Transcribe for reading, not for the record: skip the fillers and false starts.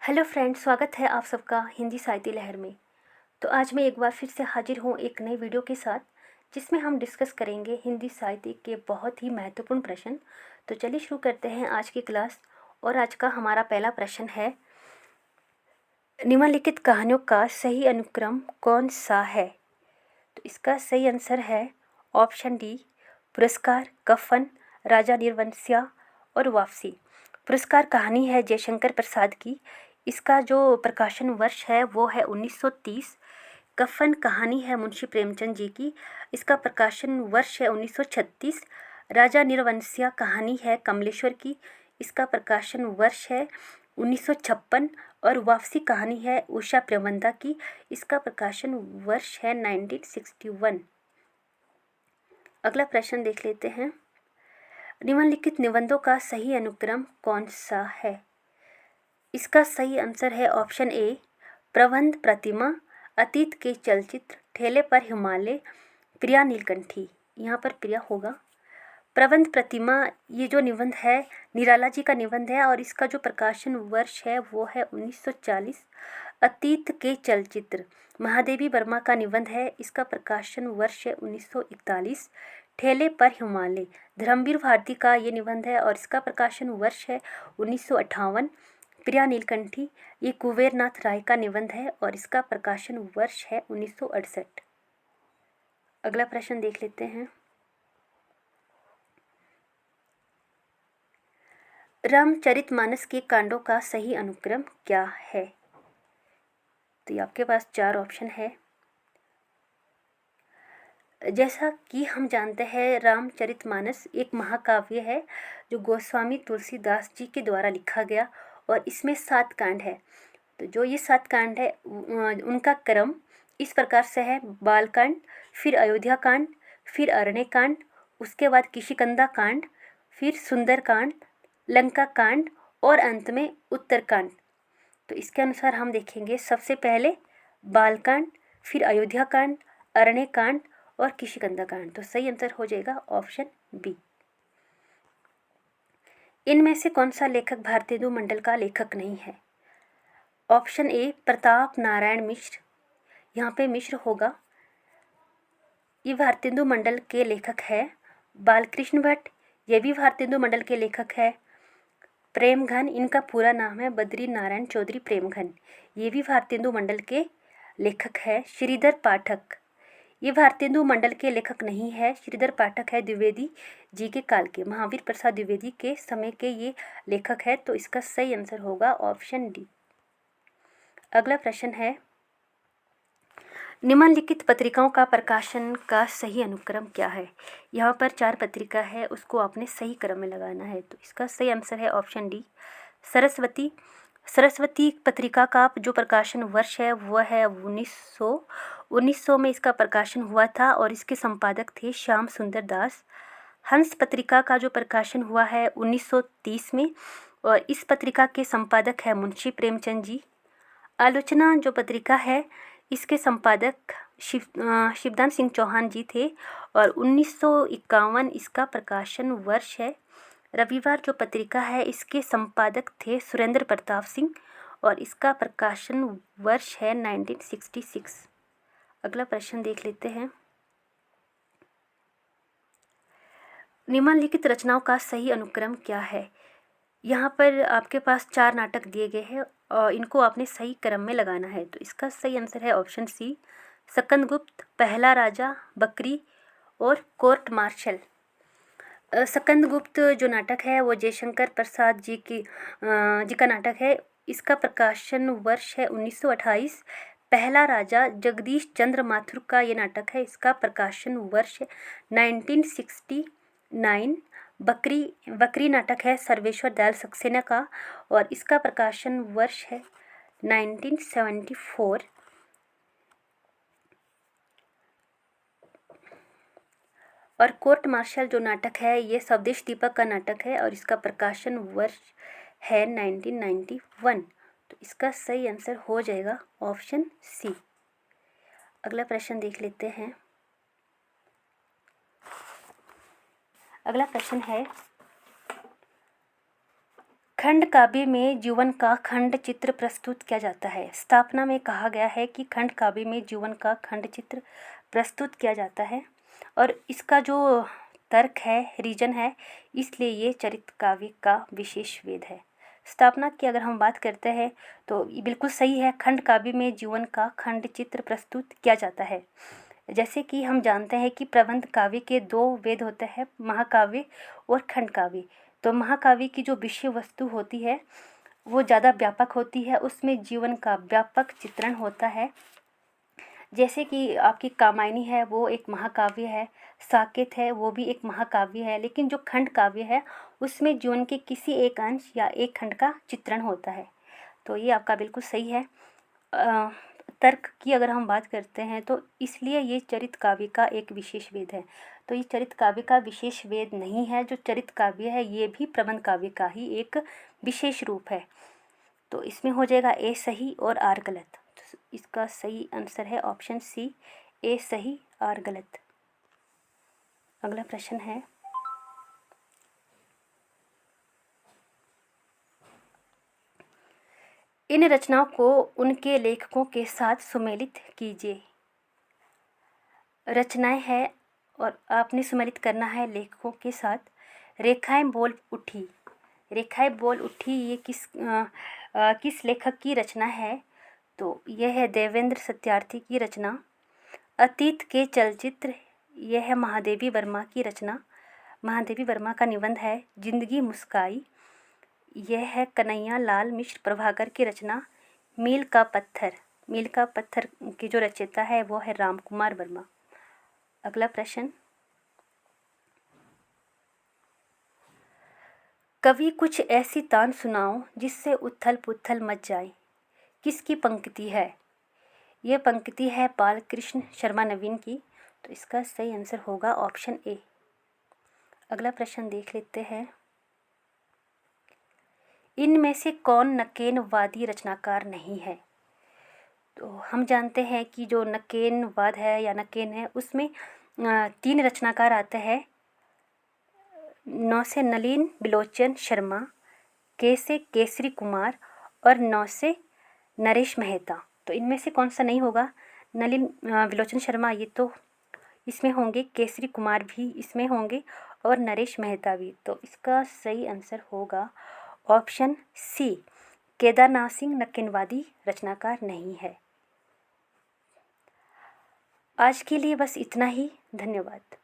Hello friends, स्वागत है आप सबका हिंदी साहित्य लहर में। तो आज मैं एक बार फिर से हाजिर हूँ एक नई वीडियो के साथ, जिसमें हम डिस्कस करेंगे हिंदी साहित्य के बहुत ही महत्वपूर्ण प्रश्न। तो चलिए शुरू करते हैं आज की क्लास। और आज का हमारा पहला प्रश्न है, निम्नलिखित कहानियों का सही अनुक्रम कौन सा है? तो इसका सही आंसर है ऑप्शन डी, पुरस्कार, कफन, राजा निर्वंशिया और वापसी। पुरस्कार कहानी है जयशंकर प्रसाद की। इसका जो प्रकाशन वर्ष है वो है 1930। कफन कहानी है मुंशी प्रेमचंद जी की। इसका प्रकाशन वर्ष है 1936। राजा निर्वंशिया कहानी है कमलेश्वर की। इसका प्रकाशन वर्ष है 1956। और वापसी कहानी है उषा प्रेमंदा की। इसका प्रकाशन वर्ष है 1961। अगला प्रश्न देख लेते हैं, निम्नलिखित निबंधों का सही अनुक्रम कौन सा है? इसका सही आंसर है ऑप्शन ए, प्रबंध प्रतिमा, अतीत के चलचित्र, ठेले पर हिमालय, प्रिया नीलकंठी। यहाँ पर प्रिया होगा। प्रबंध प्रतिमा ये जो निबंध है निराला जी का निबंध है और इसका जो प्रकाशन वर्ष है वो है 1940। अतीत के चलचित्र महादेवी वर्मा का निबंध है। इसका प्रकाशन वर्ष है 1941। ठेले पर हिमालय धर्मवीर भारती का ये निबंध है और इसका प्रकाशन वर्ष है 1958। प्रिया नीलकंठी ये कुबेरनाथ राय का निबंध है और इसका प्रकाशन वर्ष है 1968। अगला प्रश्न देख लेते हैं, रामचरितमानस के कांडों का सही अनुक्रम क्या है? तो ये आपके पास 4 ऑप्शन है। जैसा कि हम जानते हैं, रामचरितमानस एक महाकाव्य है जो गोस्वामी तुलसीदास जी के द्वारा लिखा गया और इसमें 7 कांड है। तो जो ये 7 कांड है उनका क्रम इस प्रकार से है, बालकांड, फिर अयोध्या कांड, फिर अरण्य कांड, उसके बाद किष्किंधा कांड, फिर सुंदरकांड, लंका कांड और अंत में उत्तरकांड। तो इसके अनुसार हम देखेंगे, सबसे पहले बालकांड, फिर अयोध्या कांड, अरण्य कांड और किष्किंधा कांड। तो सही आंसर हो जाएगा ऑप्शन बी। इनमें से कौन सा लेखक भारतेंदु मंडल का लेखक नहीं है? Option A, Pratap Narayan Mishra. यहाँ पे मिश्र होगा। ये भारतेंदु मंडल के लेखक है। बालकृष्ण भट्ट ये भी भारतेंदु मंडल के लेखक है। प्रेमघन, इनका पूरा नाम है बद्री नारायण चौधरी प्रेमघन, ये भी भारतेंदु मंडल के लेखक है। श्रीधर पाठक ये भारतेंदु मंडल के लेखक नहीं है। श्रीधर पाठक है द्विवेदी जी के काल के, महावीर प्रसाद द्विवेदी के समय के ये लेखक है। तो इसका सही आंसर होगा ऑप्शन डी। अगला प्रश्न है, निम्नलिखित पत्रिकाओं का प्रकाशन का सही अनुक्रम क्या है? यहाँ पर 4 पत्रिका है, उसको आपने सही क्रम में लगाना है। तो इसका सही आंसर है ऑप्शन डी, सरस्वती। सरस्वती पत्रिका का जो प्रकाशन वर्ष है वह है 1900 में इसका प्रकाशन हुआ था और इसके संपादक थे श्याम सुंदर दास। हंस पत्रिका का जो प्रकाशन हुआ है 1930 में और इस पत्रिका के संपादक है मुंशी प्रेमचंद जी। आलोचना जो पत्रिका है इसके संपादक शिवदान सिंह चौहान जी थे और 1951 इसका प्रकाशन वर्ष है। रविवार जो पत्रिका है इसके संपादक थे सुरेंद्र प्रताप सिंह और इसका प्रकाशन वर्ष है 1966। अगला प्रश्न देख लेते हैं, निम्नलिखित रचनाओं का सही अनुक्रम क्या है? यहाँ पर आपके पास 4 नाटक दिए गए हैं और इनको आपने सही क्रम में लगाना है। तो इसका सही आंसर है ऑप्शन सी, स्कंदगुप्त, पहला राजा, बकरी और कोर्ट मार्शल। स्कंदगुप्त जो नाटक है वो जयशंकर प्रसाद जी का नाटक है। इसका प्रकाशन वर्ष है 1928। पहला राजा जगदीश चंद्र माथुर का ये नाटक है, इसका प्रकाशन वर्ष है 1969। बकरी नाटक है सर्वेश्वर दयाल सक्सेना का और इसका प्रकाशन वर्ष है 1974। और कोर्ट मार्शल जो नाटक है ये स्वदेश दीपक का नाटक है और इसका प्रकाशन वर्ष है 1991। तो इसका सही आंसर हो जाएगा ऑप्शन सी। अगला प्रश्न देख लेते हैं, अगला प्रश्न है, खंड काव्य में जीवन का खंड चित्र प्रस्तुत किया जाता है। स्थापना में कहा गया है कि खंड काव्य में जीवन का खंड चित्र प्रस्तुत किया जाता है और इसका जो तर्क है, रीजन है, इसलिए ये चरित काव्य का विशेष वेद है। स्थापना की अगर हम बात करते हैं तो ये बिल्कुल सही है, खंड काव्य में जीवन का खंड चित्र प्रस्तुत किया जाता है। जैसे कि हम जानते हैं कि प्रबंध काव्य के दो वेद होते हैं, महाकाव्य और खंड काव्य। तो महाकाव्य की जो विषय वस्तु होती है वो ज़्यादा व्यापक होती है, उसमें जीवन का व्यापक चित्रण होता है। जैसे कि आपकी कामायनी है वो एक महाकाव्य है, साकेत है वो भी एक महाकाव्य है, लेकिन जो खंड काव्य है उसमें जीवन के किसी एक अंश या एक खंड का चित्रण होता है। तो ये आपका बिल्कुल सही है। तर्क की अगर हम बात करते हैं तो इसलिए ये चरित काव्य का एक विशेष वेद है। तो ये चरित काव्य का विशेष वेद नहीं है, जो चरित काव्य है ये भी प्रबंध काव्य का ही एक विशेष रूप है। तो इसमें हो जाएगा ए सही और आर गलत। तो इसका सही आंसर है ऑप्शन सी, ए सही आर गलत। अगला प्रश्न है, इन रचनाओं को उनके लेखकों के साथ सुमेलित कीजिए। रचनाएं हैं और आपने सुमेलित करना है लेखकों के साथ। रेखाएं बोल उठी, रेखाएं बोल उठी ये किस लेखक की रचना है? तो यह है देवेंद्र सत्यार्थी की रचना। अतीत के चलचित्र, यह है महादेवी वर्मा की रचना। महादेवी वर्मा का निबंध है जिंदगी मुस्काई, यह है कन्हैया लाल मिश्र प्रभाकर की रचना। मील का पत्थर, मील का पत्थर की जो रचयिता है वो है राम कुमार वर्मा। अगला प्रश्न, कवि कुछ ऐसी तान सुनाओ जिससे उथल पुथल मच जाए। किसकी पंक्ति है? ये पंक्ति है बालकृष्ण शर्मा नवीन की। तो इसका सही आंसर होगा ऑप्शन ए। अगला प्रश्न देख लेते हैं, इनमें से कौन नकेनवादी रचनाकार नहीं है? तो हम जानते हैं कि जो नकेनवाद है या नकेन है उसमें 3 रचनाकार आते हैं। नौ से नलिन बिलोचन शर्मा, के से केसरी कुमार और 9 से नरेश मेहता। तो इनमें से कौन सा नहीं होगा? नलिन बिलोचन शर्मा ये तो इसमें होंगे, केसरी कुमार भी इसमें होंगे और नरेश मेहता भी। तो इसका सही आंसर होगा ऑप्शन सी, केदारनाथ सिंह नकेनवादी रचनाकार नहीं है। आज के लिए बस इतना ही। धन्यवाद।